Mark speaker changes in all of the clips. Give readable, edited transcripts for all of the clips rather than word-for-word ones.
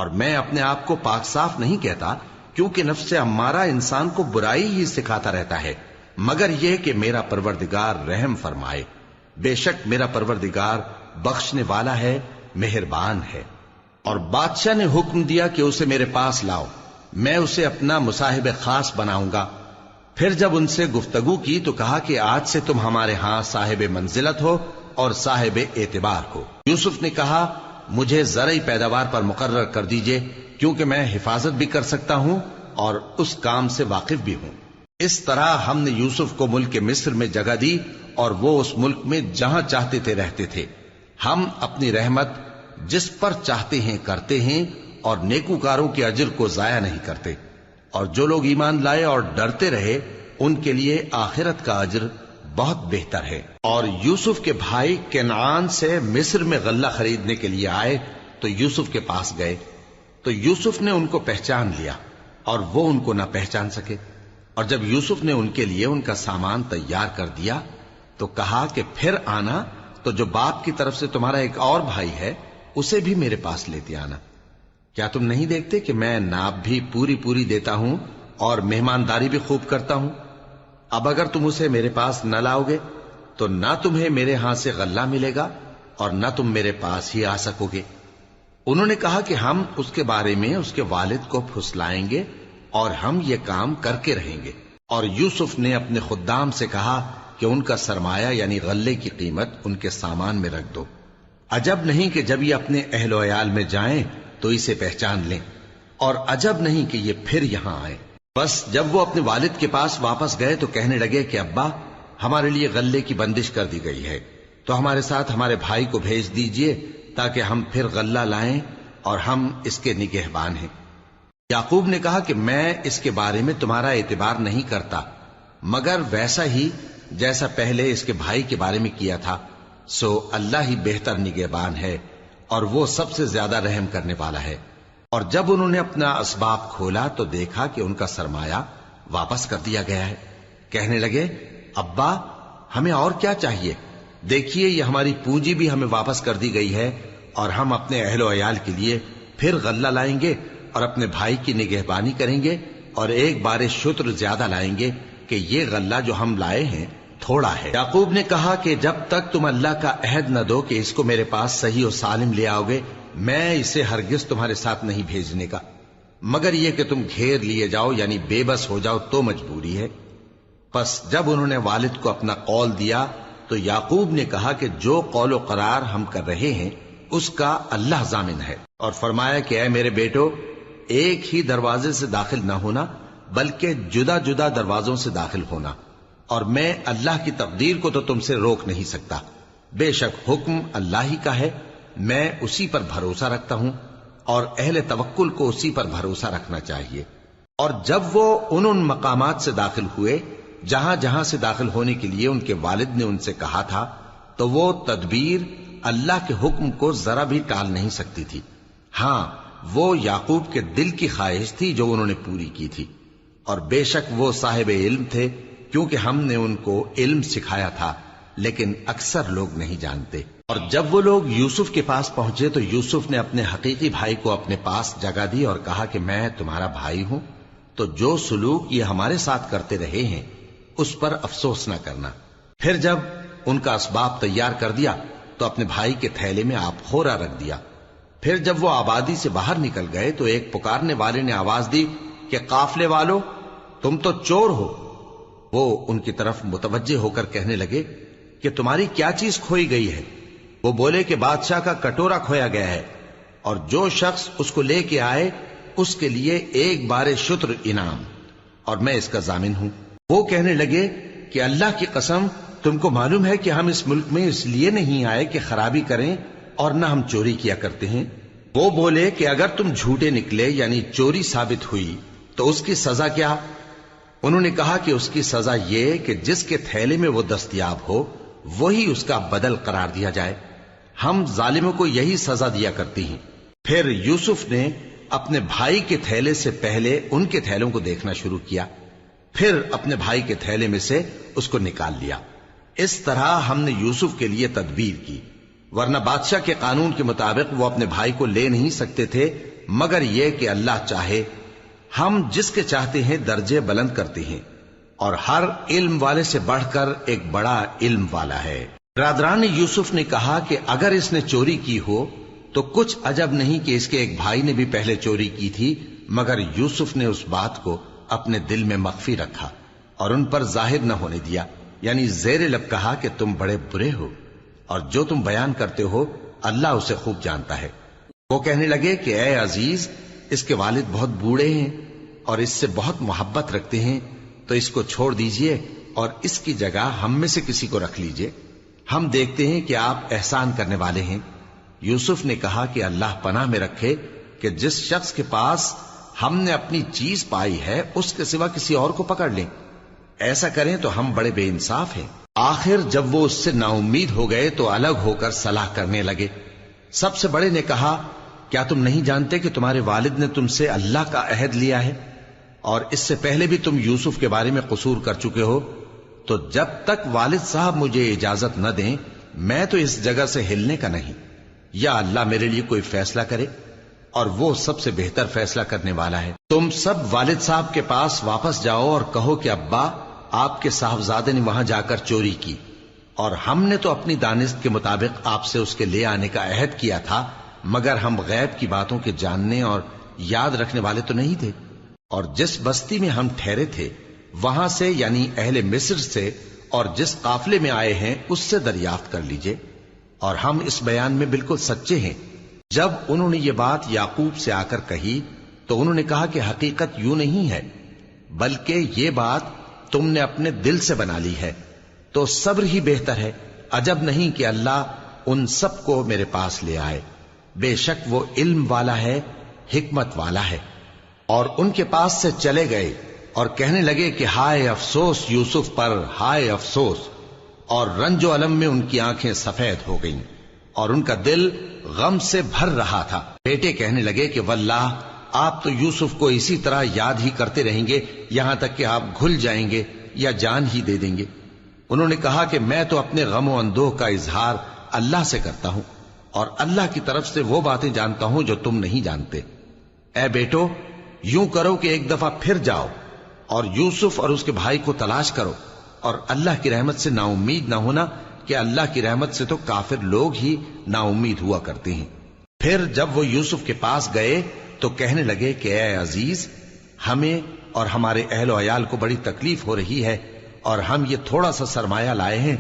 Speaker 1: اور میں اپنے آپ کو پاک صاف نہیں کہتا، کیونکہ نفس امارہ انسان کو برائی ہی سکھاتا رہتا ہے، مگر یہ کہ میرا پروردگار رحم فرمائے۔ بے شک میرا پروردگار بخشنے والا ہے، مہربان ہے۔ اور بادشاہ نے حکم دیا کہ اسے میرے پاس لاؤ، میں اسے اپنا مصاحب خاص بناؤں گا۔ پھر جب ان سے گفتگو کی تو کہا کہ آج سے تم ہمارے ہاں صاحب منزلت ہو اور صاحب اعتبار ہو۔ یوسف نے کہا مجھے زرعی پیداوار پر مقرر کر دیجئے، کیونکہ میں حفاظت بھی کر سکتا ہوں اور اس کام سے واقف بھی ہوں۔ اس طرح ہم نے یوسف کو ملک مصر میں جگہ دی اور وہ اس ملک میں جہاں چاہتے تھے رہتے تھے۔ ہم اپنی رحمت جس پر چاہتے ہیں کرتے ہیں اور نیکوکاروں کے اجر کو ضائع نہیں کرتے، اور جو لوگ ایمان لائے اور ڈرتے رہے ان کے لیے آخرت کا اجر بہت بہتر ہے۔ اور یوسف کے بھائی کنعان سے مصر میں غلہ خریدنے کے لیے آئے تو یوسف کے پاس گئے، تو یوسف نے ان کو پہچان لیا اور وہ ان کو نہ پہچان سکے۔ اور جب یوسف نے ان کے لیے ان کا سامان تیار کر دیا تو کہا کہ پھر آنا تو جو باپ کی طرف سے تمہارا ایک اور بھائی ہے اسے بھی میرے پاس لیتے آنا۔ کیا تم نہیں دیکھتے کہ میں ناب بھی پوری پوری دیتا ہوں اور مہمانداری بھی خوب کرتا ہوں؟ اب اگر تم اسے میرے پاس نہ لاؤ گے تو نہ تمہیں میرے ہاں سے غلہ ملے گا اور نہ تم میرے پاس ہی آ سکو گے۔ انہوں نے کہا کہ ہم اس کے بارے میں اس کے والد کو پھسلائیں گے اور ہم یہ کام کر کے رہیں گے۔ اور یوسف نے اپنے خدام سے کہا کہ ان کا سرمایہ یعنی غلے کی قیمت ان کے سامان میں رکھ دو۔ عجب نہیں کہ جب یہ اپنے اہل و عیال میں جائیں تو اسے پہچان لیں، اور عجب نہیں کہ یہ پھر یہاں آئے۔ بس جب وہ اپنے والد کے پاس واپس گئے تو کہنے لگے کہ ابا ہمارے لیے غلے کی بندش کر دی گئی ہے، تو ہمارے ساتھ ہمارے بھائی کو بھیج دیجئے تاکہ ہم پھر غلہ لائیں اور ہم اس کے نگہبان ہیں۔ یعقوب نے کہا کہ میں اس کے بارے میں تمہارا اعتبار نہیں کرتا، مگر ویسا ہی جیسا پہلے اس کے بھائی کے بارے میں کیا تھا، سو اللہ ہی بہتر نگہبان ہے اور وہ سب سے زیادہ رحم کرنے والا ہے۔ اور جب انہوں نے اپنا اسباب کھولا تو دیکھا کہ ان کا سرمایہ واپس کر دیا گیا ہے۔ کہنے لگے ابا ہمیں اور کیا چاہیے؟ دیکھیے یہ ہماری پونجی بھی ہمیں واپس کر دی گئی ہے، اور ہم اپنے اہل و عیال کے لیے پھر غلہ لائیں گے اور اپنے بھائی کی نگہبانی کریں گے، اور ایک بار شتر زیادہ لائیں گے کہ یہ غلہ جو ہم لائے ہیں تھوڑا ہے۔ یعقوب نے کہا کہ جب تک تم اللہ کا عہد نہ دو کہ اس کو میرے پاس صحیح و سالم لے آؤ گے، میں اسے ہرگز تمہارے ساتھ نہیں بھیجنے کا، مگر یہ کہ تم گھیر لیے جاؤ یعنی بے بس ہو جاؤ تو مجبوری ہے۔ پس جب انہوں نے والد کو اپنا قول دیا تو یعقوب نے کہا کہ جو قول و قرار ہم کر رہے ہیں اس کا اللہ ضامن ہے، اور فرمایا کہ اے میرے بیٹو ایک ہی دروازے سے داخل نہ ہونا بلکہ جدا جدا دروازوں سے داخل ہونا، اور میں اللہ کی تقدیر کو تو تم سے روک نہیں سکتا۔ بے شک حکم اللہ ہی کا ہے، میں اسی پر بھروسہ رکھتا ہوں، اور اہل توکل کو اسی پر بھروسہ رکھنا چاہیے۔ اور جب وہ ان مقامات سے داخل ہوئے جہاں جہاں سے داخل ہونے کے لیے ان کے والد نے ان سے کہا تھا، تو وہ تدبیر اللہ کے حکم کو ذرا بھی ٹال نہیں سکتی تھی۔ ہاں وہ یعقوب کے دل کی خواہش تھی جو انہوں نے پوری کی تھی، اور بے شک وہ صاحب علم تھے، کیونکہ ہم نے ان کو علم سکھایا تھا، لیکن اکثر لوگ نہیں جانتے۔ اور جب وہ لوگ یوسف کے پاس پہنچے تو یوسف نے اپنے حقیقی بھائی کو اپنے پاس جگہ دی اور کہا کہ میں تمہارا بھائی ہوں، تو جو سلوک یہ ہمارے ساتھ کرتے رہے ہیں اس پر افسوس نہ کرنا۔ پھر جب ان کا اسباب تیار کر دیا تو اپنے بھائی کے تھیلے میں آپ خورا رکھ دیا۔ پھر جب وہ آبادی سے باہر نکل گئے تو ایک پکارنے والے نے آواز دی کہ قافلے والو تم تو چور ہو۔ وہ ان کی طرف متوجہ ہو کر کہنے لگے کہ تمہاری کیا چیز کھوئی گئی ہے؟ وہ بولے کہ بادشاہ کا کٹورا کھویا گیا ہے، اور جو شخص اس کو لے کے آئے اس کے لیے ایک بار شتر انعام، اور میں اس کا ضامن ہوں۔ وہ کہنے لگے کہ اللہ کی قسم تم کو معلوم ہے کہ ہم اس ملک میں اس لیے نہیں آئے کہ خرابی کریں اور نہ ہم چوری کیا کرتے ہیں۔ وہ بولے کہ اگر تم جھوٹے نکلے یعنی چوری ثابت ہوئی تو اس کی سزا کیا؟ انہوں نے کہا کہ اس کی سزا یہ کہ جس کے تھیلے میں وہ دستیاب ہو وہی اس کا بدل قرار دیا جائے، ہم ظالموں کو یہی سزا دیا کرتی ہیں۔ پھر یوسف نے اپنے بھائی کے تھیلے سے پہلے ان کے تھیلوں کو دیکھنا شروع کیا، پھر اپنے بھائی کے تھیلے میں سے اس کو نکال لیا۔ اس طرح ہم نے یوسف کے لیے تدبیر کی، ورنہ بادشاہ کے قانون کے مطابق وہ اپنے بھائی کو لے نہیں سکتے تھے مگر یہ کہ اللہ چاہے، ہم جس کے چاہتے ہیں درجے بلند کرتے ہیں، اور ہر علم والے سے بڑھ کر ایک بڑا علم والا ہے۔ برادران یوسف نے کہا کہ اگر اس نے چوری کی ہو تو کچھ عجب نہیں کہ اس کے ایک بھائی نے بھی پہلے چوری کی تھی، مگر یوسف نے اس بات کو اپنے دل میں مخفی رکھا اور ان پر ظاہر نہ ہونے دیا، یعنی زیر لب کہا کہ تم بڑے برے ہو اور جو تم بیان کرتے ہو اللہ اسے خوب جانتا ہے۔ وہ کہنے لگے کہ اے عزیز، اس کے والد بہت بوڑھے ہیں اور اس سے بہت محبت رکھتے ہیں، تو اس کو چھوڑ دیجئے اور اس کی جگہ ہم میں سے کسی کو رکھ لیجئے، ہم دیکھتے ہیں کہ آپ احسان کرنے والے ہیں۔ یوسف نے کہا کہ اللہ پناہ میں رکھے کہ جس شخص کے پاس ہم نے اپنی چیز پائی ہے اس کے سوا کسی اور کو پکڑ لیں، ایسا کریں تو ہم بڑے بے انصاف ہیں۔ آخر جب وہ اس سے نا امید ہو گئے تو الگ ہو کر صلاح کرنے لگے۔ سب سے بڑے نے کہا، کیا تم نہیں جانتے کہ تمہارے والد نے تم سے اللہ کا عہد لیا ہے اور اس سے پہلے بھی تم یوسف کے بارے میں قصور کر چکے ہو؟ تو جب تک والد صاحب مجھے اجازت نہ دیں میں تو اس جگہ سے ہلنے کا نہیں، یا اللہ میرے لیے کوئی فیصلہ کرے، اور وہ سب سے بہتر فیصلہ کرنے والا ہے۔ تم سب والد صاحب کے پاس واپس جاؤ اور کہو کہ ابا، آپ کے صاحبزادے نے وہاں جا کر چوری کی، اور ہم نے تو اپنی دانست کے مطابق آپ سے اس کے لے آنے کا عہد کیا تھا، مگر ہم غیب کی باتوں کے جاننے اور یاد رکھنے والے تو نہیں تھے، اور جس بستی میں ہم ٹھہرے تھے وہاں سے، یعنی اہل مصر سے، اور جس قافلے میں آئے ہیں اس سے دریافت کر لیجئے، اور ہم اس بیان میں بالکل سچے ہیں۔ جب انہوں نے یہ بات یعقوب سے آ کر کہی تو انہوں نے کہا کہ حقیقت یوں نہیں ہے، بلکہ یہ بات تم نے اپنے دل سے بنا لی ہے، تو صبر ہی بہتر ہے۔ عجب نہیں کہ اللہ ان سب کو میرے پاس لے آئے، بے شک وہ علم والا ہے، حکمت والا ہے۔ اور ان کے پاس سے چلے گئے اور کہنے لگے کہ ہائے افسوس یوسف پر، ہائے افسوس، اور رنج و الم میں ان کی آنکھیں سفید ہو گئیں اور ان کا دل غم سے بھر رہا تھا۔ بیٹے کہنے لگے کہ واللہ آپ تو یوسف کو اسی طرح یاد ہی کرتے رہیں گے یہاں تک کہ آپ گھل جائیں گے یا جان ہی دے دیں گے۔ انہوں نے کہا کہ میں تو اپنے غم و اندوہ کا اظہار اللہ سے کرتا ہوں، اور اللہ کی طرف سے وہ باتیں جانتا ہوں جو تم نہیں جانتے۔ اے بیٹو، یوں کرو کہ ایک دفعہ پھر جاؤ اور یوسف اور اس کے بھائی کو تلاش کرو، اور اللہ کی رحمت سے نا امید نہ ہونا کہ اللہ کی رحمت سے تو کافر لوگ ہی نا امید ہوا کرتے ہیں۔ پھر جب وہ یوسف کے پاس گئے تو کہنے لگے کہ اے عزیز، ہمیں اور ہمارے اہل و عیال کو بڑی تکلیف ہو رہی ہے، اور ہم یہ تھوڑا سا سرمایہ لائے ہیں،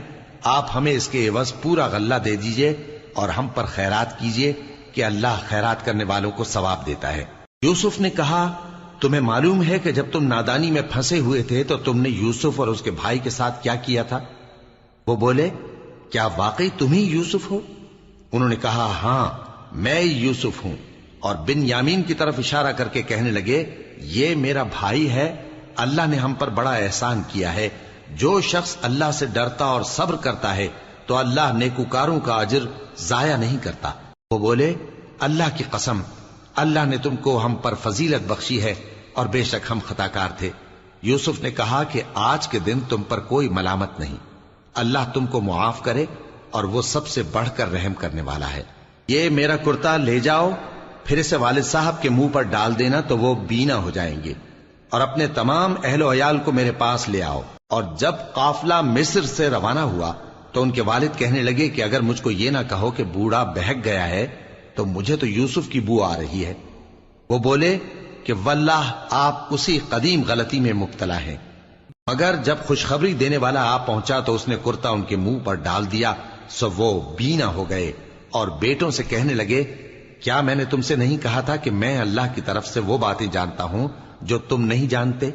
Speaker 1: آپ ہمیں اس کے عوض پورا غلہ دے دیجئے اور ہم پر خیرات کیجئے کہ اللہ خیرات کرنے والوں کو ثواب دیتا ہے۔ یوسف نے کہا، تمہیں معلوم ہے کہ جب تم نادانی میں پھنسے ہوئے تھے تو تم نے یوسف اور اس کے بھائی کے ساتھ کیا کیا تھا؟ وہ بولے، کیا واقعی تم ہی یوسف ہو؟ انہوں نے کہا، ہاں میں یوسف ہوں، اور بن یامین کی طرف اشارہ کر کے کہنے لگے، یہ میرا بھائی ہے، اللہ نے ہم پر بڑا احسان کیا ہے۔ جو شخص اللہ سے ڈرتا اور صبر کرتا ہے تو اللہ نیکوکاروں کا اجر ضائع نہیں کرتا۔ وہ بولے، اللہ کی قسم، اللہ نے تم کو ہم پر فضیلت بخشی ہے اور بے شک ہم خطاکار تھے۔ یوسف نے کہا کہ آج کے دن تم پر کوئی ملامت نہیں، اللہ تم کو معاف کرے، اور وہ سب سے بڑھ کر رحم کرنے والا ہے۔ یہ میرا کرتا لے جاؤ، پھر اسے والد صاحب کے منہ پر ڈال دینا تو وہ بینا ہو جائیں گے، اور اپنے تمام اہل و عیال کو میرے پاس لے آؤ۔ اور جب قافلہ مصر سے روانہ ہوا تو ان کے والد کہنے لگے کہ اگر مجھ کو یہ نہ کہو کہ بوڑھا بہک گیا ہے تو مجھے تو یوسف کی بو آ رہی ہے۔ وہ بولے کہ واللہ آپ اسی قدیم غلطی میں مبتلا ہیں۔ مگر جب خوشخبری دینے والا آپ پہنچا تو اس نے کرتا ان کے منہ پر ڈال دیا، سو وہ بینا ہو گئے، اور بیٹوں سے کہنے لگے، کیا میں نے تم سے نہیں کہا تھا کہ میں اللہ کی طرف سے وہ باتیں جانتا ہوں جو تم نہیں جانتے؟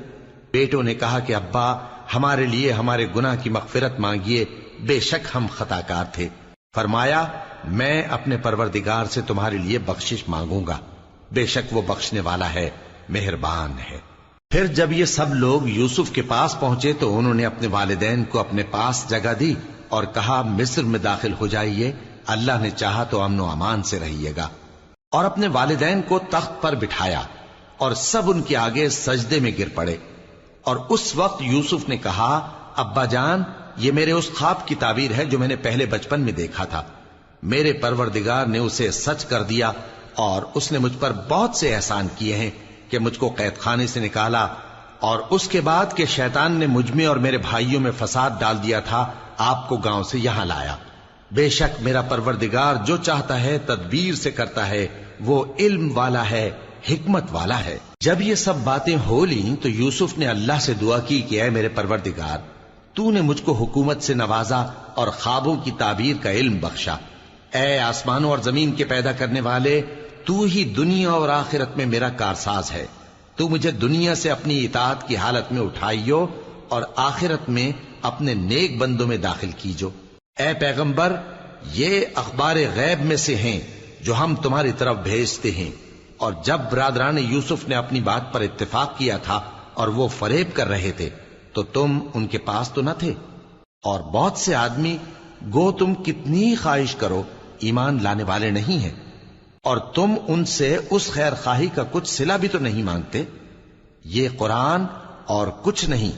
Speaker 1: بیٹوں نے کہا کہ ابا، ہمارے لیے ہمارے گناہ کی مغفرت مانگیے، بے شک ہم خطاکار تھے۔ فرمایا، میں اپنے پروردگار سے تمہارے لیے بخشش مانگوں گا، بے شک وہ بخشنے والا ہے، مہربان ہے۔ پھر جب یہ سب لوگ یوسف کے پاس پہنچے تو انہوں نے اپنے والدین کو اپنے پاس جگہ دی اور کہا، مصر میں داخل ہو جائیے، اللہ نے چاہا تو امن و امان سے رہیے گا۔ اور اپنے والدین کو تخت پر بٹھایا اور سب ان کے آگے سجدے میں گر پڑے۔ اور اس وقت یوسف نے کہا، ابا جان، یہ میرے اس خواب کی تعبیر ہے جو میں نے پہلے بچپن میں دیکھا تھا، میرے پروردگار نے اسے سچ کر دیا اور اس نے مجھ پر بہت سے احسان کیے ہیں کہ مجھ کو قید خانے سے نکالا، اور اس کے بعد کہ شیطان نے مجھ میں اور میرے بھائیوں میں فساد ڈال دیا تھا، آپ کو گاؤں سے یہاں لایا۔ بے شک میرا پروردگار جو چاہتا ہے تدبیر سے کرتا ہے، وہ علم والا ہے، حکمت والا ہے۔ جب یہ سب باتیں ہو لیں تو یوسف نے اللہ سے دعا کی کہ اے میرے پروردگار، تو نے مجھ کو حکومت سے نوازا اور خوابوں کی تعبیر کا علم بخشا۔ اے آسمانوں اور زمین کے پیدا کرنے والے، تو ہی دنیا اور آخرت میں میرا کارساز ہے۔ تو مجھے دنیا سے اپنی اطاعت کی حالت میں اٹھائیو اور آخرت میں اپنے نیک بندوں میں داخل کیجو۔ اے پیغمبر، یہ اخبار غیب میں سے ہیں جو ہم تمہاری طرف بھیجتے ہیں۔ اور جب برادران یوسف نے اپنی بات پر اتفاق کیا تھا اور وہ فریب کر رہے تھے تو تم ان کے پاس تو نہ تھے، اور بہت سے آدمی گو تم کتنی خواہش کرو ایمان لانے والے نہیں ہیں، اور تم ان سے اس خیر خواہی کا کچھ صلہ بھی تو نہیں مانگتے۔ یہ قرآن اور کچھ نہیں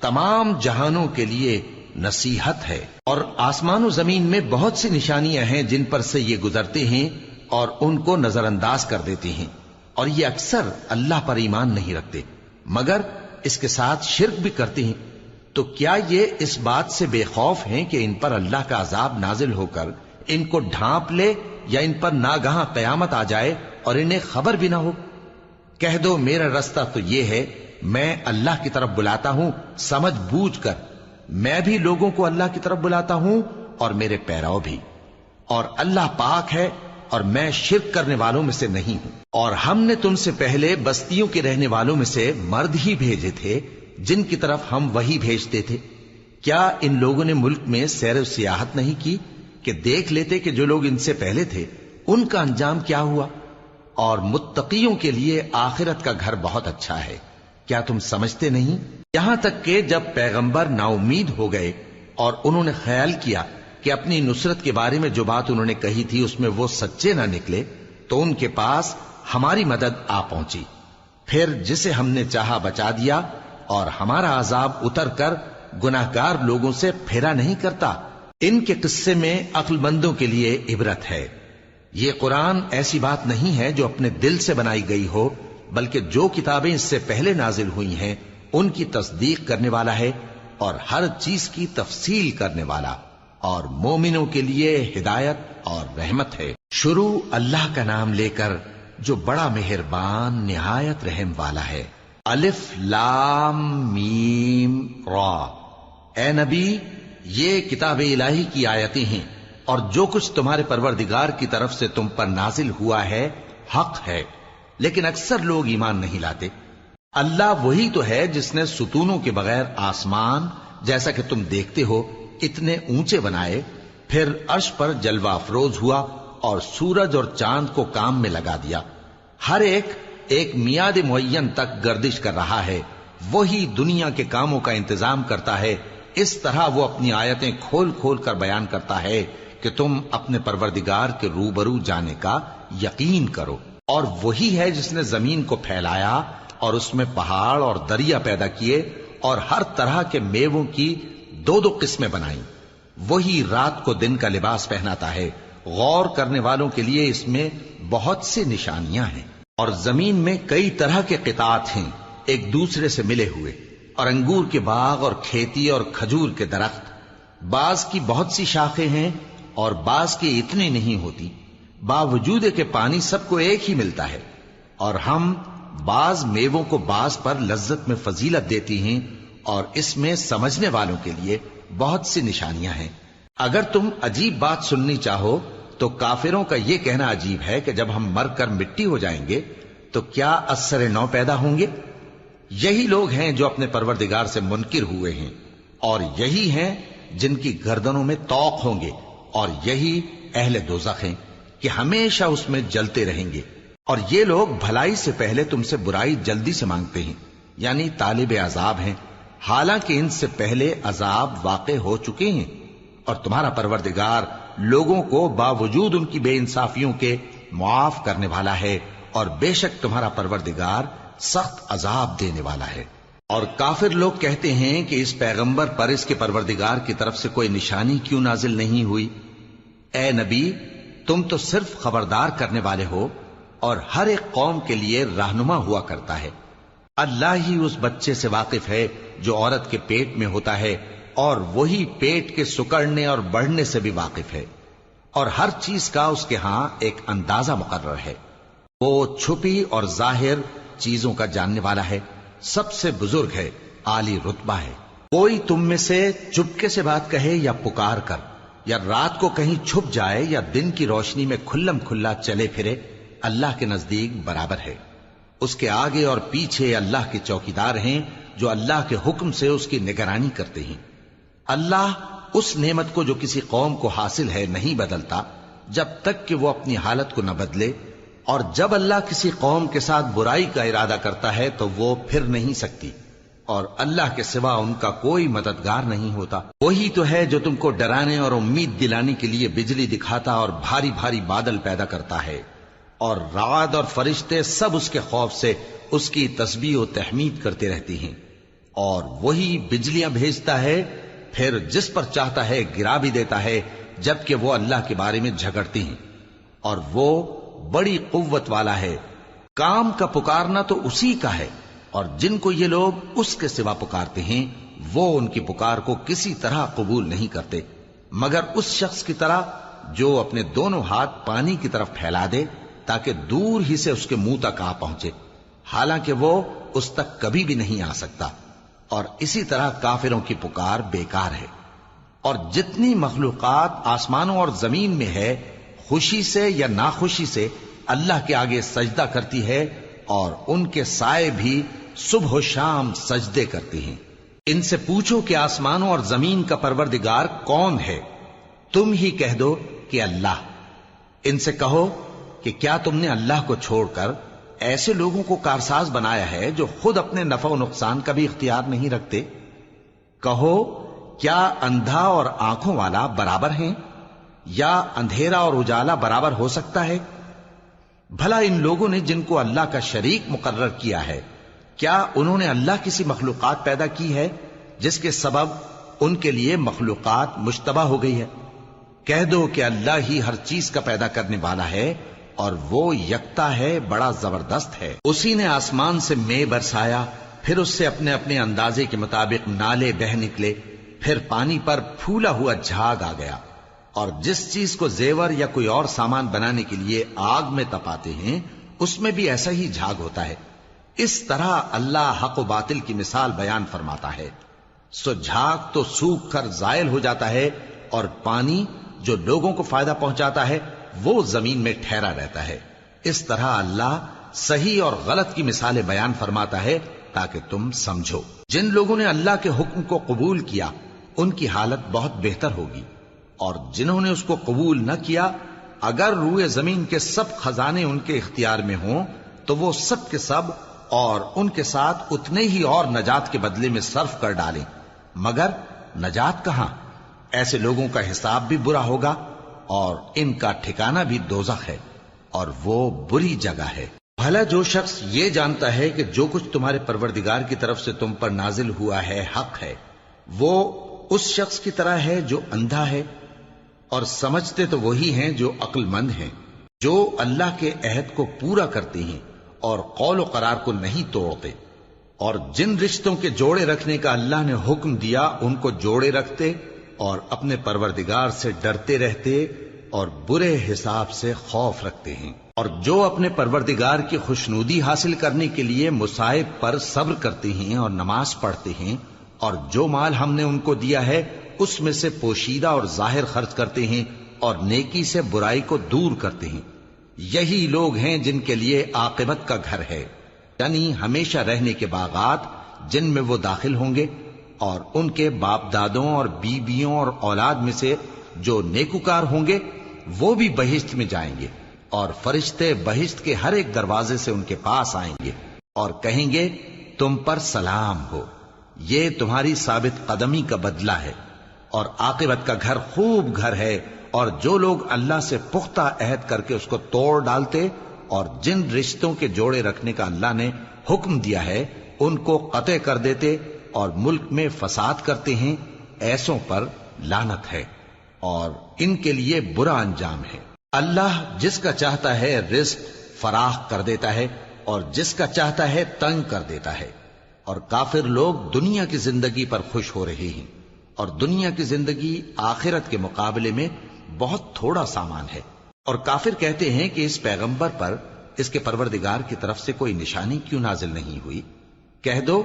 Speaker 1: تمام جہانوں کے لیے نصیحت ہے، اور آسمان و زمین میں بہت سی نشانیاں ہیں جن پر سے یہ گزرتے ہیں اور ان کو نظر انداز کر دیتے ہیں، اور یہ اکثر اللہ پر ایمان نہیں رکھتے مگر اس کے ساتھ شرک بھی کرتے ہیں۔ تو کیا یہ اس بات سے بے خوف ہیں کہ ان پر اللہ کا عذاب نازل ہو کر ان کو ڈھانپ لے، یا ان پر ناگہاں قیامت آ جائے اور انہیں خبر بھی نہ ہو؟ کہہ دو میرا رستہ تو یہ ہے، میں اللہ کی طرف بلاتا ہوں سمجھ بوجھ کر، میں بھی لوگوں کو اللہ کی طرف بلاتا ہوں اور میرے پیراؤ بھی، اور اللہ پاک ہے اور میں شرک کرنے والوں میں سے نہیں ہوں۔ اور ہم نے تم سے پہلے بستیوں کے رہنے والوں میں سے مرد ہی بھیجے تھے جن کی طرف ہم وہی بھیجتے تھے۔ کیا ان لوگوں نے ملک میں سیر و سیاحت نہیں کی کہ دیکھ لیتے کہ جو لوگ ان سے پہلے تھے ان کا انجام کیا ہوا؟ اور متقیوں کے لیے آخرت کا گھر بہت اچھا ہے، کیا تم سمجھتے نہیں؟ یہاں تک کہ جب پیغمبر نا امید ہو گئے اور انہوں نے خیال کیا کہ اپنی نصرت کے بارے میں جو بات انہوں نے کہی تھی اس میں وہ سچے نہ نکلے، تو ان کے پاس ہماری مدد آ پہنچی، پھر جسے ہم نے چاہا بچا دیا، اور ہمارا عذاب اتر کر گناہگار لوگوں سے پھیرا نہیں کرتا۔ ان کے قصے میں عقل مندوں کے لیے عبرت ہے۔ یہ قرآن ایسی بات نہیں ہے جو اپنے دل سے بنائی گئی ہو، بلکہ جو کتابیں اس سے پہلے نازل ہوئی ہیں ان کی تصدیق کرنے والا ہے اور ہر چیز کی تفصیل کرنے والا، اور مومنوں کے لیے ہدایت اور رحمت ہے۔ شروع اللہ کا نام لے کر جو بڑا مہربان نہایت رحم والا ہے۔ الف لام میم را۔ اے نبی، یہ کتاب الہی کی آیتیں ہیں، اور جو کچھ تمہارے پروردگار کی طرف سے تم پر نازل ہوا ہے حق ہے، لیکن اکثر لوگ ایمان نہیں لاتے۔ اللہ وہی تو ہے جس نے ستونوں کے بغیر آسمان جیسا کہ تم دیکھتے ہو اتنے اونچے بنائے، پھر عرش پر جلوہ افروز ہوا اور سورج اور چاند کو کام میں لگا دیا، ہر ایک میعاد معین تک گردش کر رہا ہے۔ وہی دنیا کے کاموں کا انتظام کرتا ہے، اس طرح وہ اپنی آیتیں کھول کھول کر بیان کرتا ہے کہ تم اپنے پروردگار کے روبرو جانے کا یقین کرو۔ اور وہی ہے جس نے زمین کو پھیلایا اور اس میں پہاڑ اور دریا پیدا کیے اور ہر طرح کے میووں کی دو دو قسمیں بنائیں۔ وہی رات کو دن کا لباس پہناتا ہے، غور کرنے والوں کے لیے اس میں بہت سی نشانیاں ہیں۔ اور زمین میں کئی طرح کے قطعات ہیں ایک دوسرے سے ملے ہوئے، اور انگور کے باغ اور کھیتی اور کھجور کے درخت، بعض کی بہت سی شاخیں ہیں اور بعض کی اتنی نہیں ہوتی، باوجود کہ پانی سب کو ایک ہی ملتا ہے۔ اور ہم بعض میووں کو بعض پر لذت میں فضیلت دیتی ہیں، اور اس میں سمجھنے والوں کے لیے بہت سی نشانیاں ہیں۔ اگر تم عجیب بات سننی چاہو تو کافروں کا یہ کہنا عجیب ہے کہ جب ہم مر کر مٹی ہو جائیں گے تو کیا از سر نو پیدا ہوں گے؟ یہی لوگ ہیں جو اپنے پروردگار سے منکر ہوئے ہیں، اور یہی ہیں جن کی گردنوں میں طوق ہوں گے، اور یہی اہل دوزخ ہیں کہ ہمیشہ اس میں جلتے رہیں گے۔ اور یہ لوگ بھلائی سے پہلے تم سے برائی جلدی سے مانگتے ہیں، یعنی طالب عذاب ہیں، حالانکہ ان سے پہلے عذاب واقع ہو چکے ہیں۔ اور تمہارا پروردگار لوگوں کو باوجود ان کی بے انصافیوں کے معاف کرنے والا ہے، اور بے شک تمہارا پروردگار سخت عذاب دینے والا ہے۔ اور کافر لوگ کہتے ہیں کہ اس پیغمبر پر اس کے پروردگار کی طرف سے کوئی نشانی کیوں نازل نہیں ہوئی؟ اے نبی، تم تو صرف خبردار کرنے والے ہو، اور ہر ایک قوم کے لیے رہنما ہوا کرتا ہے۔ اللہ ہی اس بچے سے واقف ہے جو عورت کے پیٹ میں ہوتا ہے، اور وہی پیٹ کے سکڑنے اور بڑھنے سے بھی واقف ہے، اور ہر چیز کا اس کے ہاں ایک اندازہ مقرر ہے۔ وہ چھپی اور ظاہر چیزوں کا جاننے والا ہے، سب سے بزرگ ہے، عالی رتبہ ہے۔ کوئی تم میں سے چپکے سے بات کہے یا پکار کر، یا رات کو کہیں چھپ جائے یا دن کی روشنی میں کھلم کھلا چلے پھرے، اللہ کے نزدیک برابر ہے۔ اس کے آگے اور پیچھے اللہ کے چوکیدار ہیں جو اللہ کے حکم سے اس کی نگرانی کرتے ہیں۔ اللہ اس نعمت کو جو کسی قوم کو حاصل ہے نہیں بدلتا جب تک کہ وہ اپنی حالت کو نہ بدلے، اور جب اللہ کسی قوم کے ساتھ برائی کا ارادہ کرتا ہے تو وہ پھر نہیں سکتی، اور اللہ کے سوا ان کا کوئی مددگار نہیں ہوتا۔ وہی تو ہے جو تم کو ڈرانے اور امید دلانے کے لیے بجلی دکھاتا اور بھاری بھاری بادل پیدا کرتا ہے، اور رعد اور فرشتے سب اس کے خوف سے اس کی تسبیح و تحمید کرتے رہتے ہیں۔ اور وہی بجلیاں بھیجتا ہے، پھر جس پر چاہتا ہے گرا بھی دیتا ہے، جبکہ وہ اللہ کے بارے میں جھگڑتے ہیں، اور وہ بڑی قوت والا ہے۔ کام کا پکارنا تو اسی کا ہے، اور جن کو یہ لوگ اس کے سوا پکارتے ہیں وہ ان کی پکار کو کسی طرح قبول نہیں کرتے، مگر اس شخص کی طرح جو اپنے دونوں ہاتھ پانی کی طرف پھیلا دے تاکہ دور ہی سے اس کے منہ تک آ پہنچے، حالانکہ وہ اس تک کبھی بھی نہیں آ سکتا۔ اور اسی طرح کافروں کی پکار بیکار ہے۔ اور جتنی مخلوقات آسمانوں اور زمین میں ہے، خوشی سے یا ناخوشی سے اللہ کے آگے سجدہ کرتی ہے، اور ان کے سائے بھی صبح و شام سجدے کرتے ہیں۔ ان سے پوچھو کہ آسمانوں اور زمین کا پروردگار کون ہے؟ تم ہی کہہ دو کہ اللہ۔ ان سے کہو کہ کیا تم نے اللہ کو چھوڑ کر ایسے لوگوں کو کارساز بنایا ہے جو خود اپنے نفع و نقصان کا بھی اختیار نہیں رکھتے؟ کہو کیا اندھا اور آنکھوں والا برابر ہیں، یا اندھیرا اور اجالا برابر ہو سکتا ہے؟ بھلا ان لوگوں نے جن کو اللہ کا شریک مقرر کیا ہے، کیا انہوں نے اللہ کسی مخلوقات پیدا کی ہے جس کے سبب ان کے لیے مخلوقات مشتبہ ہو گئی ہے؟ کہہ دو کہ اللہ ہی ہر چیز کا پیدا کرنے والا ہے، اور وہ یکتا ہے، بڑا زبردست ہے۔ اسی نے آسمان سے مے برسایا، پھر اس سے اپنے اپنے اندازے کے مطابق نالے بہ نکلے، پھر پانی پر پھولا ہوا جھاگ آ گیا۔ اور جس چیز کو زیور یا کوئی اور سامان بنانے کے لیے آگ میں تپاتے ہیں اس میں بھی ایسا ہی جھاگ ہوتا ہے۔ اس طرح اللہ حق و باطل کی مثال بیان فرماتا ہے۔ سو جھاگ تو سوکھ کر زائل ہو جاتا ہے، اور پانی جو لوگوں کو فائدہ پہنچاتا ہے وہ زمین میں ٹھہرا رہتا ہے۔ اس طرح اللہ صحیح اور غلط کی مثالیں بیان فرماتا ہے تاکہ تم سمجھو۔ جن لوگوں نے اللہ کے حکم کو قبول کیا ان کی حالت بہت بہتر ہوگی، اور جنہوں نے اس کو قبول نہ کیا، اگر روئے زمین کے سب خزانے ان کے اختیار میں ہوں تو وہ سب کے سب اور ان کے ساتھ اتنے ہی اور نجات کے بدلے میں صرف کر ڈالیں، مگر نجات کہاں؟ ایسے لوگوں کا حساب بھی برا ہوگا، اور ان کا ٹھکانہ بھی دوزخ ہے، اور وہ بری جگہ ہے۔ بھلا جو شخص یہ جانتا ہے کہ جو کچھ تمہارے پروردگار کی طرف سے تم پر نازل ہوا ہے حق ہے، وہ اس شخص کی طرح ہے جو اندھا ہے، اور سمجھتے تو وہی ہیں جو عقل مند ہیں، جو اللہ کے عہد کو پورا کرتے ہیں اور قول و قرار کو نہیں توڑتے، اور جن رشتوں کے جوڑے رکھنے کا اللہ نے حکم دیا ان کو جوڑے رکھتے، اور اپنے پروردگار سے ڈرتے رہتے اور برے حساب سے خوف رکھتے ہیں، اور جو اپنے پروردگار کی خوشنودی حاصل کرنے کے لیے مصائب پر صبر کرتے ہیں اور نماز پڑھتے ہیں، اور جو مال ہم نے ان کو دیا ہے اس میں سے پوشیدہ اور ظاہر خرچ کرتے ہیں، اور نیکی سے برائی کو دور کرتے ہیں، یہی لوگ ہیں جن کے لیے عاقبت کا گھر ہے، یعنی ہمیشہ رہنے کے باغات جن میں وہ داخل ہوں گے، اور ان کے باپ دادوں اور بیویوں اور اولاد میں سے جو نیکوکار ہوں گے وہ بھی بہشت میں جائیں گے، اور فرشتے بہشت کے ہر ایک دروازے سے ان کے پاس آئیں گے اور کہیں گے تم پر سلام ہو، یہ تمہاری ثابت قدمی کا بدلہ ہے، اور عاقبت کا گھر خوب گھر ہے۔ اور جو لوگ اللہ سے پختہ عہد کر کے اس کو توڑ ڈالتے اور جن رشتوں کے جوڑے رکھنے کا اللہ نے حکم دیا ہے ان کو قطع کر دیتے اور ملک میں فساد کرتے ہیں، ایسوں پر لعنت ہے اور ان کے لیے برا انجام ہے۔ اللہ جس کا چاہتا ہے رزق فراخ کر دیتا ہے اور جس کا چاہتا ہے تنگ کر دیتا ہے۔ اور کافر لوگ دنیا کی زندگی پر خوش ہو رہے ہیں، اور دنیا کی زندگی آخرت کے مقابلے میں بہت تھوڑا سامان ہے۔ اور کافر کہتے ہیں کہ اس پیغمبر پر اس کے پروردگار کی طرف سے کوئی نشانی کیوں نازل نہیں ہوئی؟ کہہ دو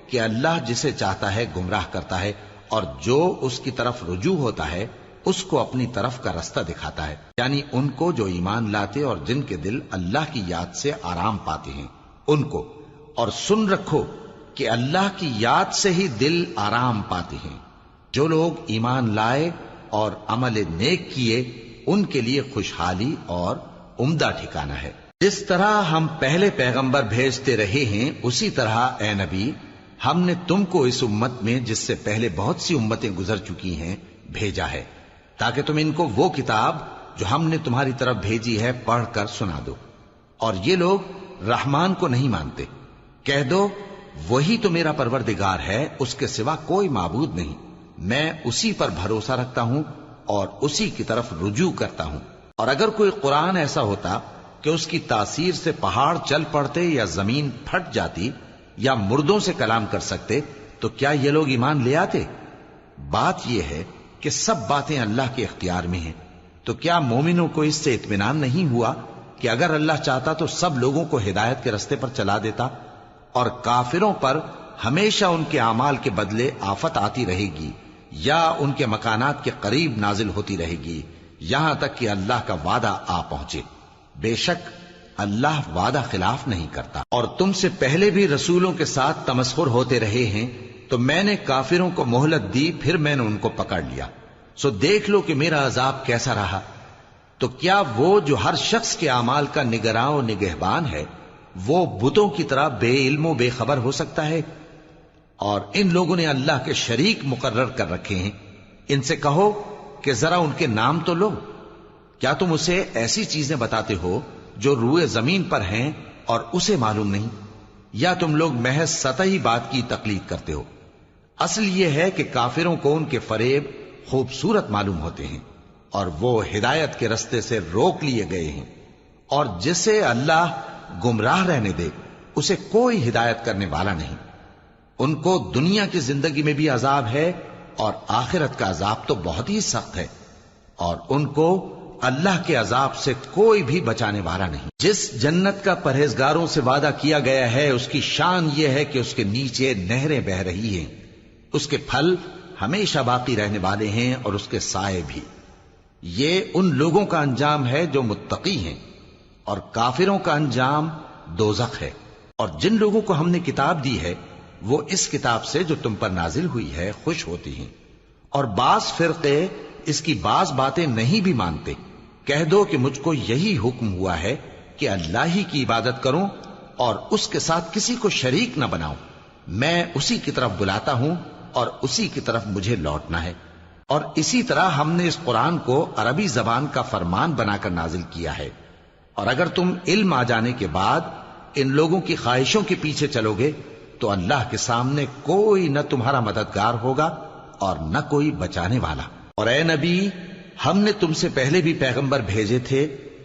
Speaker 1: کہ اللہ جسے چاہتا ہے گمراہ کرتا ہے، اور جو اس کی طرف رجوع ہوتا ہے اس کو اپنی طرف کا رستہ دکھاتا ہے، یعنی ان کو جو ایمان لاتے اور جن کے دل اللہ کی یاد سے آرام پاتے ہیں ان کو۔ اور سن رکھو کہ اللہ کی یاد سے ہی دل آرام پاتے ہیں۔ جو لوگ ایمان لائے اور عمل نیک کیے ان کے لیے خوشحالی اور عمدہ ٹھکانہ ہے۔ جس طرح ہم پہلے پیغمبر بھیجتے رہے ہیں اسی طرح اے نبی ہم نے تم کو اس امت میں جس سے پہلے بہت سی امتیں گزر چکی ہیں بھیجا ہے، تاکہ تم ان کو وہ کتاب جو ہم نے تمہاری طرف بھیجی ہے پڑھ کر سنا دو۔ اور یہ لوگ رحمان کو نہیں مانتے۔ کہہ دو وہی تو میرا پروردگار ہے، اس کے سوا کوئی معبود نہیں، میں اسی پر بھروسہ رکھتا ہوں اور اسی کی طرف رجوع کرتا ہوں۔ اور اگر کوئی قرآن ایسا ہوتا کہ اس کی تاثیر سے پہاڑ چل پڑتے یا زمین پھٹ جاتی یا مردوں سے کلام کر سکتے تو کیا یہ لوگ ایمان لے آتے؟ بات یہ ہے کہ سب باتیں اللہ کے اختیار میں ہیں، تو کیا مومنوں کو اس سے اطمینان نہیں ہوا کہ اگر اللہ چاہتا تو سب لوگوں کو ہدایت کے رستے پر چلا دیتا؟ اور کافروں پر ہمیشہ ان کے اعمال کے بدلے آفت آتی رہے گی یا ان کے مکانات کے قریب نازل ہوتی رہے گی یہاں تک کہ اللہ کا وعدہ آ پہنچے۔ بے شک اللہ وعدہ خلاف نہیں کرتا۔ اور تم سے پہلے بھی رسولوں کے ساتھ تمسخر ہوتے رہے ہیں، تو میں نے کافروں کو مہلت دی، پھر میں نے ان کو پکڑ لیا، سو دیکھ لو کہ میرا عذاب کیسا رہا۔ تو کیا وہ جو ہر شخص کے اعمال کا نگراں و نگہبان ہے وہ بتوں کی طرح بے علم و بے خبر ہو سکتا ہے؟ اور ان لوگوں نے اللہ کے شریک مقرر کر رکھے ہیں۔ ان سے کہو کہ ذرا ان کے نام تو لو۔ کیا تم اسے ایسی چیزیں بتاتے ہو جو روئے زمین پر ہیں اور اسے معلوم نہیں، یا تم لوگ محض سطحی بات کی تقلید کرتے ہو؟ اصل یہ ہے کہ کافروں کو ان کے فریب خوبصورت معلوم ہوتے ہیں اور وہ ہدایت کے رستے سے روک لیے گئے ہیں، اور جسے اللہ گمراہ رہنے دے اسے کوئی ہدایت کرنے والا نہیں۔ ان کو دنیا کی زندگی میں بھی عذاب ہے اور آخرت کا عذاب تو بہت ہی سخت ہے، اور ان کو اللہ کے عذاب سے کوئی بھی بچانے والا نہیں۔ جس جنت کا پرہیزگاروں سے وعدہ کیا گیا ہے اس کی شان یہ ہے کہ اس کے نیچے نہریں بہ رہی ہیں، اس کے پھل ہمیشہ باقی رہنے والے ہیں اور اس کے سائے بھی۔ یہ ان لوگوں کا انجام ہے جو متقی ہیں، اور کافروں کا انجام دوزخ ہے۔ اور جن لوگوں کو ہم نے کتاب دی ہے وہ اس کتاب سے جو تم پر نازل ہوئی ہے خوش ہوتی ہیں، اور بعض فرقے اس کی بعض باتیں نہیں بھی مانتے۔ کہہ دو کہ مجھ کو یہی حکم ہوا ہے کہ اللہ ہی کی عبادت کروں اور اس کے ساتھ کسی کو شریک نہ بناؤں، میں اسی کی طرف بلاتا ہوں اور اسی کی طرف مجھے لوٹنا ہے۔ اور اسی طرح ہم نے اس قرآن کو عربی زبان کا فرمان بنا کر نازل کیا ہے، اور اگر تم علم آ جانے کے بعد ان لوگوں کی خواہشوں کے پیچھے چلو گے تو اللہ کے سامنے کوئی نہ تمہارا مددگار ہوگا اور نہ کوئی بچانے والا۔ اور اے نبی ہم نے تم سے پہلے بھی پیغمبر بھیجے تھے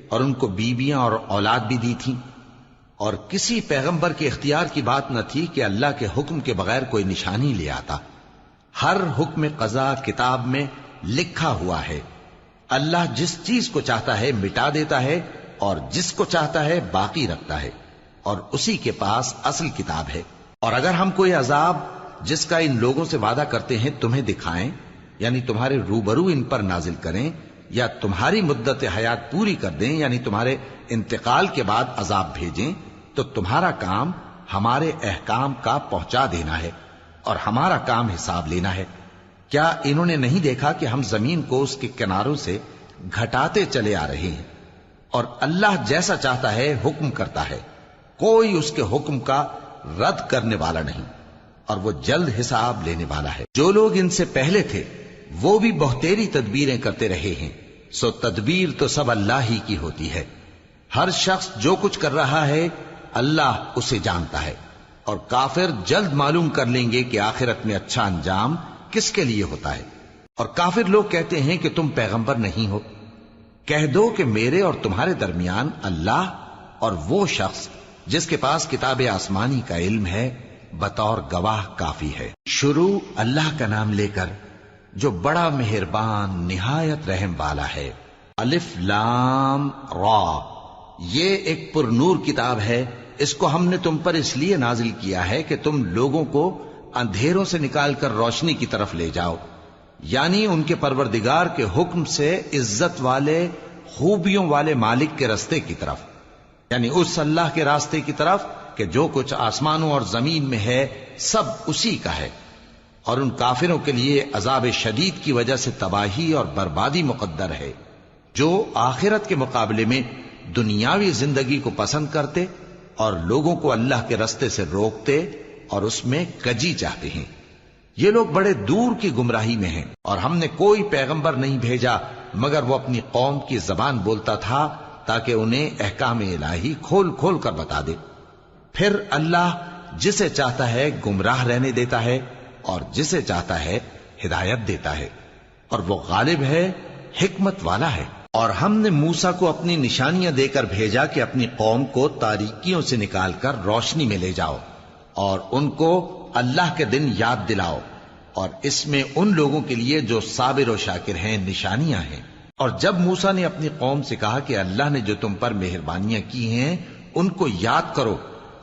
Speaker 1: اور ان کو بیویاں اور اولاد بھی دی تھیں، اور کسی پیغمبر کے اختیار کی بات نہ تھی کہ اللہ کے حکم کے بغیر کوئی نشانی لے آتا۔ ہر حکم قضا کتاب میں لکھا ہوا ہے۔ اللہ جس چیز کو چاہتا ہے مٹا دیتا ہے اور جس کو چاہتا ہے باقی رکھتا ہے، اور اسی کے پاس اصل کتاب ہے۔ اور اگر ہم کوئی عذاب جس کا ان لوگوں سے وعدہ کرتے ہیں تمہیں دکھائیں، یعنی تمہارے روبرو ان پر نازل کریں، یا تمہاری مدت حیات پوری کر دیں، یعنی تمہارے انتقال کے بعد عذاب بھیجیں، تو تمہارا کام ہمارے احکام کا پہنچا دینا ہے اور ہمارا کام حساب لینا ہے۔ کیا انہوں نے نہیں دیکھا کہ ہم زمین کو اس کے کناروں سے گھٹاتے چلے آ رہے ہیں؟ اور اللہ جیسا چاہتا ہے حکم کرتا ہے، کوئی اس کے حکم کا رد کرنے والا نہیں، اور وہ جلد حساب لینے والا ہے۔ جو لوگ ان سے پہلے تھے وہ بھی بہتیری تدبیریں کرتے رہے ہیں، سو تدبیر تو سب اللہ ہی کی ہوتی ہے۔ ہر شخص جو کچھ کر رہا ہے اللہ اسے جانتا ہے، اور کافر جلد معلوم کر لیں گے کہ آخرت میں اچھا انجام کس کے لیے ہوتا ہے۔ اور کافر لوگ کہتے ہیں کہ تم پیغمبر نہیں ہو۔ کہہ دو کہ میرے اور تمہارے درمیان اللہ اور وہ شخص جس کے پاس کتاب آسمانی کا علم ہے بطور گواہ کافی ہے۔ شروع اللہ کا نام لے کر جو بڑا مہربان نہایت رحم والا ہے۔ الف لام را، یہ ایک پر نور کتاب ہے، اس کو ہم نے تم پر اس لیے نازل کیا ہے کہ تم لوگوں کو اندھیروں سے نکال کر روشنی کی طرف لے جاؤ، یعنی ان کے پروردگار کے حکم سے عزت والے خوبیوں والے مالک کے راستے کی طرف، یعنی اس اللہ کے راستے کی طرف کہ جو کچھ آسمانوں اور زمین میں ہے سب اسی کا ہے، اور ان کافروں کے لیے عذاب شدید کی وجہ سے تباہی اور بربادی مقدر ہے، جو آخرت کے مقابلے میں دنیاوی زندگی کو پسند کرتے اور لوگوں کو اللہ کے راستے سے روکتے اور اس میں کجی چاہتے ہیں۔ یہ لوگ بڑے دور کی گمراہی میں ہیں، اور ہم نے کوئی پیغمبر نہیں بھیجا مگر وہ اپنی قوم کی زبان بولتا تھا تاکہ انہیں احکام الہی کھول کھول کر بتا دے۔ پھر اللہ جسے چاہتا ہے گمراہ رہنے دیتا ہے اور جسے چاہتا ہے ہدایت دیتا ہے، اور وہ غالب ہے، حکمت والا ہے۔ اور ہم نے موسیٰ کو اپنی نشانیاں دے کر بھیجا کہ اپنی قوم کو تاریکیوں سے نکال کر روشنی میں لے جاؤ اور ان کو اللہ کے دن یاد دلاؤ، اور اس میں ان لوگوں کے لیے جو صابر و شاکر ہیں نشانیاں ہیں۔ اور جب موسیٰ نے اپنی قوم سے کہا کہ اللہ نے جو تم پر مہربانیاں کی ہیں ان کو یاد کرو،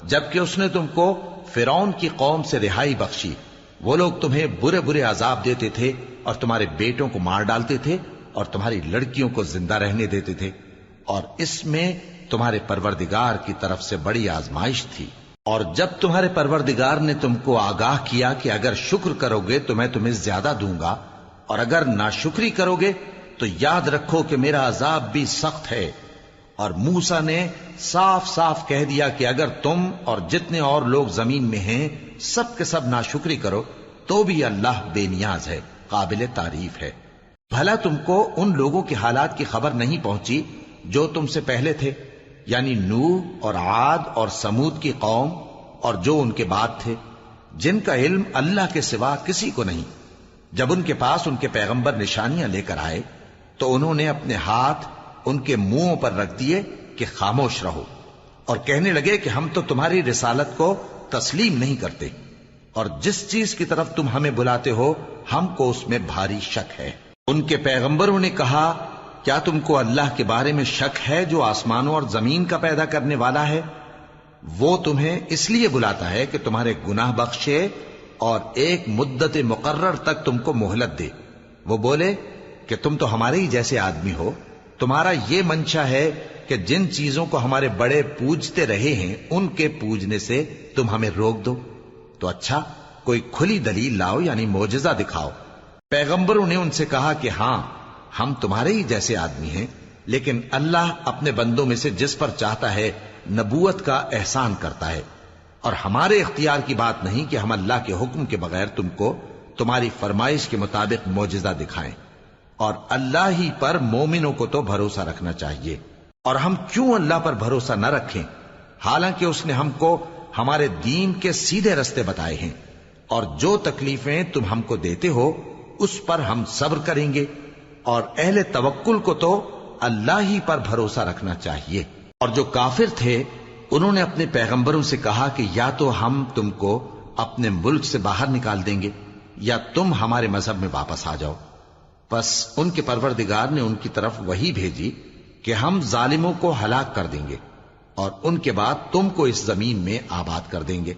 Speaker 1: جبکہ اس نے تم کو فرعون کی قوم سے رہائی بخشی، وہ لوگ تمہیں برے برے عذاب دیتے تھے اور تمہارے بیٹوں کو مار ڈالتے تھے اور تمہاری لڑکیوں کو زندہ رہنے دیتے تھے، اور اس میں تمہارے پروردگار کی طرف سے بڑی آزمائش تھی۔ اور جب تمہارے پروردگار نے تم کو آگاہ کیا کہ اگر شکر کرو گے تو میں تمہیں زیادہ دوں گا، اور اگر ناشکری کرو گے تو یاد رکھو کہ میرا عذاب بھی سخت ہے۔ اور موسیٰ نے صاف صاف کہہ دیا کہ اگر تم اور جتنے اور لوگ زمین میں ہیں سب کے سب ناشکری کرو تو بھی اللہ بے نیاز ہے، قابل تعریف ہے۔ بھلا تم کو ان لوگوں کے حالات کی خبر نہیں پہنچی جو تم سے پہلے تھے، یعنی نوح اور عاد اور سمود کی قوم اور جو ان کے بعد تھے، جن کا علم اللہ کے سوا کسی کو نہیں۔ جب ان کے پاس ان کے پیغمبر نشانیاں لے کر آئے تو انہوں نے اپنے ہاتھ ان کے منہوں پر رکھ دیے کہ خاموش رہو، اور کہنے لگے کہ ہم تو تمہاری رسالت کو تسلیم نہیں کرتے، اور جس چیز کی طرف تم ہمیں بلاتے ہو ہم کو اس میں بھاری شک ہے۔ ان کے پیغمبروں نے کہا، کیا تم کو اللہ کے بارے میں شک ہے جو آسمانوں اور زمین کا پیدا کرنے والا ہے؟ وہ تمہیں اس لیے بلاتا ہے کہ تمہارے گناہ بخشے اور ایک مدت مقرر تک تم کو مہلت دے۔ وہ بولے کہ تم تو ہمارے ہی جیسے آدمی ہو، تمہارا یہ منشا ہے کہ جن چیزوں کو ہمارے بڑے پوجتے رہے ہیں ان کے پوجنے سے تم ہمیں روک دو، تو اچھا کوئی کھلی دلیل لاؤ، یعنی معجزہ دکھاؤ۔ پیغمبروں نے ان سے کہا کہ ہاں ہم تمہارے ہی جیسے آدمی ہیں، لیکن اللہ اپنے بندوں میں سے جس پر چاہتا ہے نبوت کا احسان کرتا ہے، اور ہمارے اختیار کی بات نہیں کہ ہم اللہ کے حکم کے بغیر تم کو تمہاری فرمائش کے مطابق معجزہ دکھائیں، اور اللہ ہی پر مومنوں کو تو بھروسہ رکھنا چاہیے۔ اور ہم کیوں اللہ پر بھروسہ نہ رکھیں حالانکہ اس نے ہم کو ہمارے دین کے سیدھے رستے بتائے ہیں، اور جو تکلیفیں تم ہم کو دیتے ہو اس پر ہم صبر کریں گے، اور اہل توکل کو تو اللہ ہی پر بھروسہ رکھنا چاہیے۔ اور جو کافر تھے انہوں نے اپنے پیغمبروں سے کہا کہ یا تو ہم تم کو اپنے ملک سے باہر نکال دیں گے یا تم ہمارے مذہب میں واپس آ جاؤ۔ پس ان کے پروردگار نے ان کی طرف وحی بھیجی کہ ہم ظالموں کو ہلاک کر دیں گے اور ان کے بعد تم کو اس زمین میں آباد کر دیں گے۔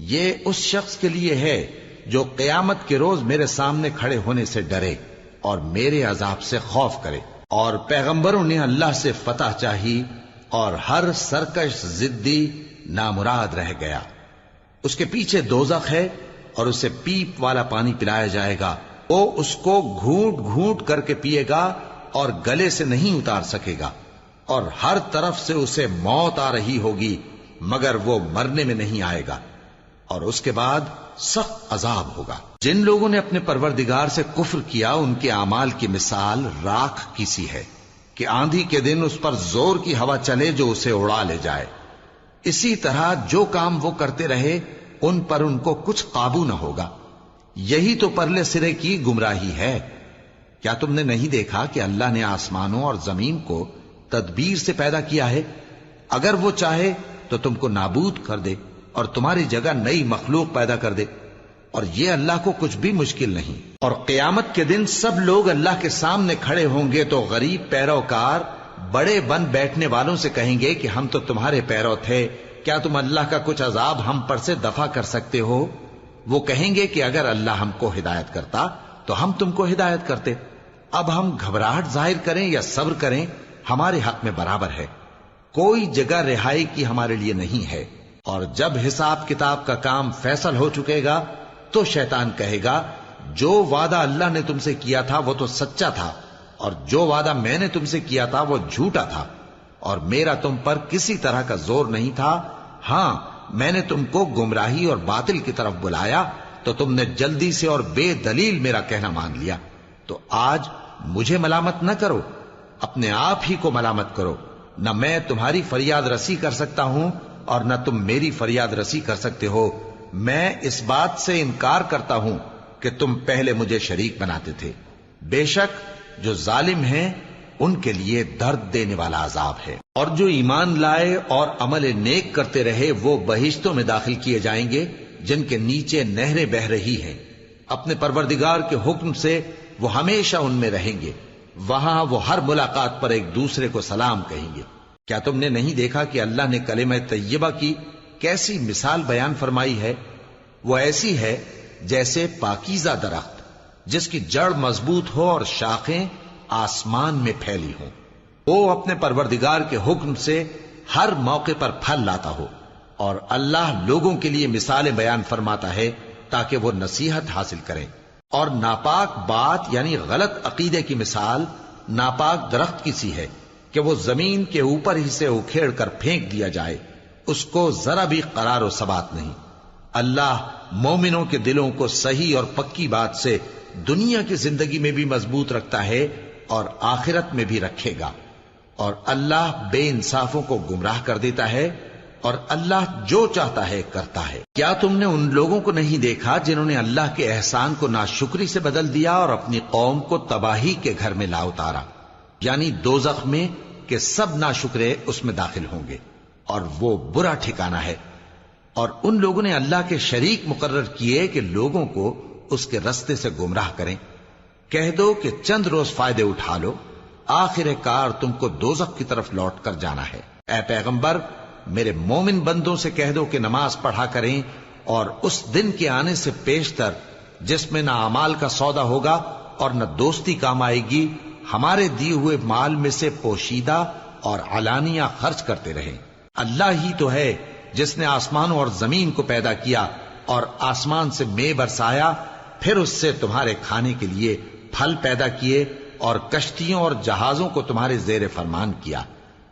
Speaker 1: یہ اس شخص کے لیے ہے جو قیامت کے روز میرے سامنے کھڑے ہونے سے ڈرے اور میرے عذاب سے خوف کرے۔ اور پیغمبروں نے اللہ سے فتح چاہی اور ہر سرکش ضدی نامراد رہ گیا۔ اس کے پیچھے دوزخ ہے اور اسے پیپ والا پانی پلایا جائے گا، وہ اس کو گھونٹ گھونٹ کر کے پیے گا اور گلے سے نہیں اتار سکے گا، اور ہر طرف سے اسے موت آ رہی ہوگی مگر وہ مرنے میں نہیں آئے گا، اور اس کے بعد سخت عذاب ہوگا۔ جن لوگوں نے اپنے پروردگار سے کفر کیا ان کے اعمال کی مثال راکھ کی سی ہے کہ آندھی کے دن اس پر زور کی ہوا چلے جو اسے اڑا لے جائے۔ اسی طرح جو کام وہ کرتے رہے ان پر ان کو کچھ قابو نہ ہوگا۔ یہی تو پرلے سرے کی گمراہی ہے۔ کیا تم نے نہیں دیکھا کہ اللہ نے آسمانوں اور زمین کو تدبیر سے پیدا کیا ہے، اگر وہ چاہے تو تم کو نابود کر دے اور تمہاری جگہ نئی مخلوق پیدا کر دے، اور یہ اللہ کو کچھ بھی مشکل نہیں۔ اور قیامت کے دن سب لوگ اللہ کے سامنے کھڑے ہوں گے تو غریب پیروکار بڑے بن بیٹھنے والوں سے کہیں گے کہ ہم تو تمہارے پیرو تھے، کیا تم اللہ کا کچھ عذاب ہم پر سے دفع کر سکتے ہو؟ وہ کہیں گے کہ اگر اللہ ہم کو ہدایت کرتا تو ہم تم کو ہدایت کرتے۔ اب ہم گھبراہٹ ظاہر کریں یا صبر کریں ہمارے حق میں برابر ہے، کوئی جگہ رہائی کی ہمارے لیے نہیں ہے۔ اور جب حساب کتاب کا کام فیصل ہو چکے گا تو شیطان کہے گا جو وعدہ اللہ نے تم سے کیا تھا وہ تو سچا تھا، اور جو وعدہ میں نے تم سے کیا تھا وہ جھوٹا تھا، اور میرا تم پر کسی طرح کا زور نہیں تھا۔ ہاں، میں نے تم کو گمراہی اور باطل کی طرف بلایا تو تم نے جلدی سے اور بے دلیل میرا کہنا مان لیا۔ تو آج مجھے ملامت نہ کرو، اپنے آپ ہی کو ملامت کرو۔ نہ میں تمہاری فریاد رسی کر سکتا ہوں اور نہ تم میری فریاد رسی کر سکتے ہو۔ میں اس بات سے انکار کرتا ہوں کہ تم پہلے مجھے شریک بناتے تھے۔ بے شک جو ظالم ہیں ان کے لیے درد دینے والا عذاب ہے۔ اور جو ایمان لائے اور عمل نیک کرتے رہے وہ بہشتوں میں داخل کیے جائیں گے جن کے نیچے نہریں بہ رہی ہیں۔ اپنے پروردگار کے حکم سے وہ ہمیشہ ان میں رہیں گے، وہاں وہ ہر ملاقات پر ایک دوسرے کو سلام کہیں گے۔ کیا تم نے نہیں دیکھا کہ اللہ نے کلمہ طیبہ کی کیسی مثال بیان فرمائی ہے؟ وہ ایسی ہے جیسے پاکیزہ درخت جس کی جڑ مضبوط ہو اور شاخیں آسمان میں پھیلی ہوں۔ وہ اپنے پروردگار کے حکم سے ہر موقع پر پھل لاتا ہو، اور اللہ لوگوں کے لیے مثالیں بیان فرماتا ہے تاکہ وہ نصیحت حاصل کریں۔ اور ناپاک بات یعنی غلط عقیدے کی مثال ناپاک درخت کی سی ہے کہ وہ زمین کے اوپر ہی سے اکھیڑ کر پھینک دیا جائے، اس کو ذرا بھی قرار و ثبات نہیں۔ اللہ مومنوں کے دلوں کو صحیح اور پکی بات سے دنیا کی زندگی میں بھی مضبوط رکھتا ہے اور آخرت میں بھی رکھے گا، اور اللہ بے انصافوں کو گمراہ کر دیتا ہے، اور اللہ جو چاہتا ہے کرتا ہے۔ کیا تم نے ان لوگوں کو نہیں دیکھا جنہوں نے اللہ کے احسان کو ناشکری سے بدل دیا اور اپنی قوم کو تباہی کے گھر میں لا اتارا، یعنی دوزخ میں، کہ سب ناشکرے اس میں داخل ہوں گے اور وہ برا ٹھکانہ ہے۔ اور ان لوگوں نے اللہ کے شریک مقرر کیے کہ لوگوں کو اس کے رستے سے گمراہ کریں۔ کہہ دو کہ چند روز فائدے اٹھا لو، آخر کار تم کو دوزخ کی طرف لوٹ کر جانا ہے۔ اے پیغمبر، میرے مومن بندوں سے کہہ دو کہ نماز پڑھا کریں، اور اس دن کے آنے سے پیشتر جس میں نہ اعمال کا سودا ہوگا اور نہ دوستی کام آئے گی، ہمارے دیے ہوئے مال میں سے پوشیدہ اور علانیہ خرچ کرتے رہیں۔ اللہ ہی تو ہے جس نے آسمانوں اور زمین کو پیدا کیا اور آسمان سے مے برسایا، پھر اس سے تمہارے کھانے کے لیے پھل پیدا کیے اور کشتیوں اور جہازوں کو تمہارے زیر فرمان کیا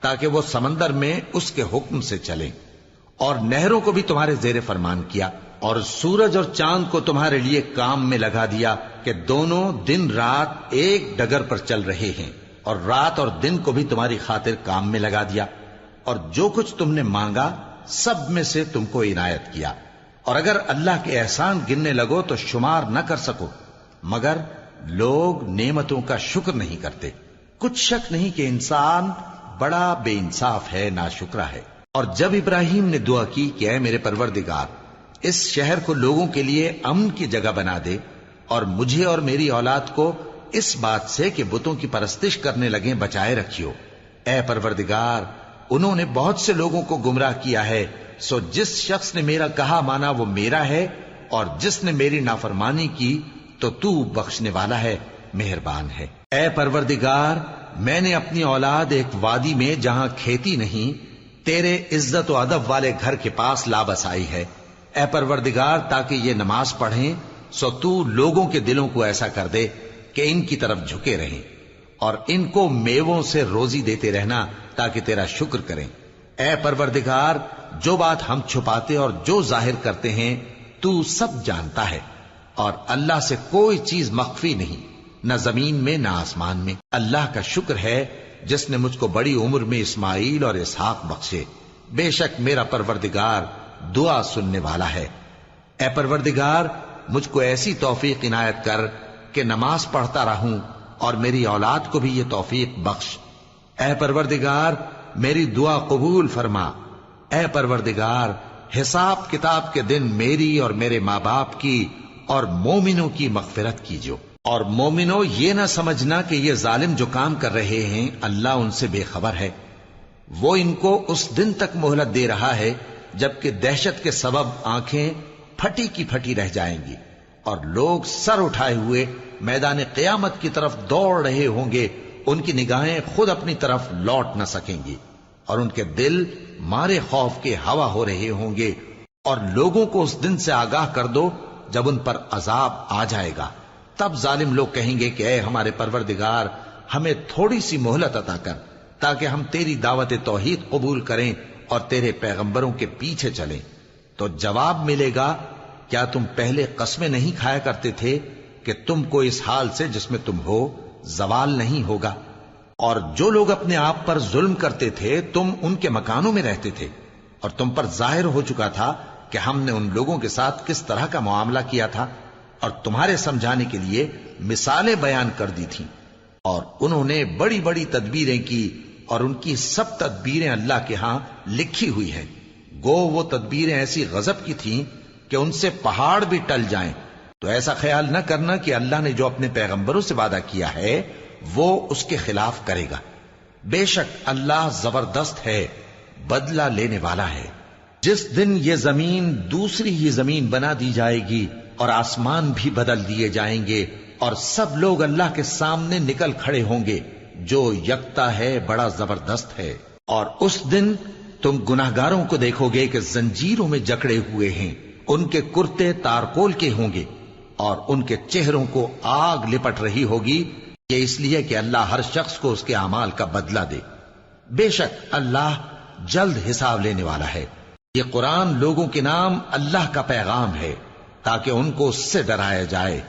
Speaker 1: تاکہ وہ سمندر میں اس کے حکم سے چلیں، اور نہروں کو بھی تمہارے زیر فرمان کیا، اور سورج اور چاند کو تمہارے لیے کام میں لگا دیا کہ دونوں دن رات ایک ڈگر پر چل رہے ہیں، اور رات اور دن کو بھی تمہاری خاطر کام میں لگا دیا، اور جو کچھ تم نے مانگا سب میں سے تم کو عنایت کیا۔ اور اگر اللہ کے احسان گننے لگو تو شمار نہ کر سکو، مگر لوگ نعمتوں کا شکر نہیں کرتے۔ کچھ شک نہیں کہ انسان بڑا بے انصاف ہے، ناشکرا ہے۔ اور جب ابراہیم نے دعا کی کہ اے میرے پروردگار، اس شہر کو لوگوں کے لیے امن کی جگہ بنا دے، اور مجھے اور میری اولاد کو اس بات سے کہ بتوں کی پرستش کرنے لگیں بچائے رکھیو۔ اے پروردگار، انہوں نے بہت سے لوگوں کو گمراہ کیا ہے، سو جس شخص نے میرا کہا مانا وہ میرا ہے، اور جس نے میری نافرمانی کی تو تو بخشنے والا ہے، مہربان ہے۔ اے پروردگار، میں نے اپنی اولاد ایک وادی میں جہاں کھیتی نہیں، تیرے عزت و ادب والے گھر کے پاس لا بسائی ہے۔ اے پروردگار، تاکہ یہ نماز پڑھیں، سو تو لوگوں کے دلوں کو ایسا کر دے کہ ان کی طرف جھکے رہیں، اور ان کو میووں سے روزی دیتے رہنا تاکہ تیرا شکر کریں۔ اے پروردگار، جو بات ہم چھپاتے اور جو ظاہر کرتے ہیں تو سب جانتا ہے، اور اللہ سے کوئی چیز مخفی نہیں، نہ زمین میں نہ آسمان میں۔ اللہ کا شکر ہے جس نے مجھ کو بڑی عمر میں اسماعیل اور اسحاق بخشے، بے شک میرا پروردگار دعا سننے والا ہے۔ اے پروردگار، مجھ کو ایسی توفیق عنایت کر کہ نماز پڑھتا رہوں، اور میری اولاد کو بھی یہ توفیق بخش۔ اے پروردگار، میری دعا قبول فرما۔ اے پروردگار، حساب کتاب کے دن میری اور میرے ماں باپ کی اور مومنوں کی مغفرت کیجو۔ اور مومنوں، یہ نہ سمجھنا کہ یہ ظالم جو کام کر رہے ہیں اللہ ان سے بے خبر ہے۔ وہ ان کو اس دن تک مہلت دے رہا ہے جبکہ دہشت کے سبب آنکھیں پھٹی کی پھٹی رہ جائیں گی اور لوگ سر اٹھائے ہوئے میدان قیامت کی طرف دوڑ رہے ہوں گے۔ ان کی نگاہیں خود اپنی طرف لوٹ نہ سکیں گی اور ان کے دل مارے خوف کے ہوا ہو رہے ہوں گے۔ اور لوگوں کو اس دن سے آگاہ کر دو جب ان پر عذاب آ جائے گا۔ تب ظالم لوگ کہیں گے کہ اے ہمارے پروردگار، ہمیں تھوڑی سی مہلت عطا کر تاکہ ہم تیری دعوت توحید قبول کریں اور تیرے پیغمبروں کے پیچھے چلیں۔ تو جواب ملے گا، کیا تم پہلے قسمیں نہیں کھایا کرتے تھے کہ تم کو اس حال سے جس میں تم ہو زوال نہیں ہوگا؟ اور جو لوگ اپنے آپ پر ظلم کرتے تھے تم ان کے مکانوں میں رہتے تھے، اور تم پر ظاہر ہو چکا تھا کہ ہم نے ان لوگوں کے ساتھ کس طرح کا معاملہ کیا تھا، اور تمہارے سمجھانے کے لیے مثالیں بیان کر دی تھیں۔ اور انہوں نے بڑی بڑی تدبیریں کی، اور ان کی سب تدبیریں اللہ کے ہاں لکھی ہوئی ہیں۔ گو وہ تدبیریں ایسی غضب کی تھیں کہ ان سے پہاڑ بھی ٹل جائیں۔ تو ایسا خیال نہ کرنا کہ اللہ نے جو اپنے پیغمبروں سے وعدہ کیا ہے وہ اس کے خلاف کرے گا۔ بے شک اللہ زبردست ہے، بدلہ لینے والا ہے۔ جس دن یہ زمین دوسری ہی زمین بنا دی جائے گی اور آسمان بھی بدل دیے جائیں گے اور سب لوگ اللہ کے سامنے نکل کھڑے ہوں گے، جو یکتا ہے بڑا زبردست ہے۔ اور اس دن تم گناہگاروں کو دیکھو گے کہ زنجیروں میں جکڑے ہوئے ہیں، ان کے کرتے تارکول کے ہوں گے اور ان کے چہروں کو آگ لپٹ رہی ہوگی، یہ اس لیے کہ اللہ ہر شخص کو اس کے اعمال کا بدلہ دے۔ بے شک اللہ جلد حساب لینے والا ہے۔ یہ قرآن لوگوں کے نام اللہ کا پیغام ہے تاکہ ان کو اس سے ڈرایا جائے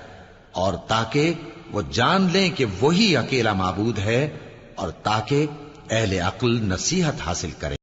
Speaker 1: اور تاکہ وہ جان لیں کہ وہی اکیلا معبود ہے، اور تاکہ اہل عقل نصیحت حاصل کریں۔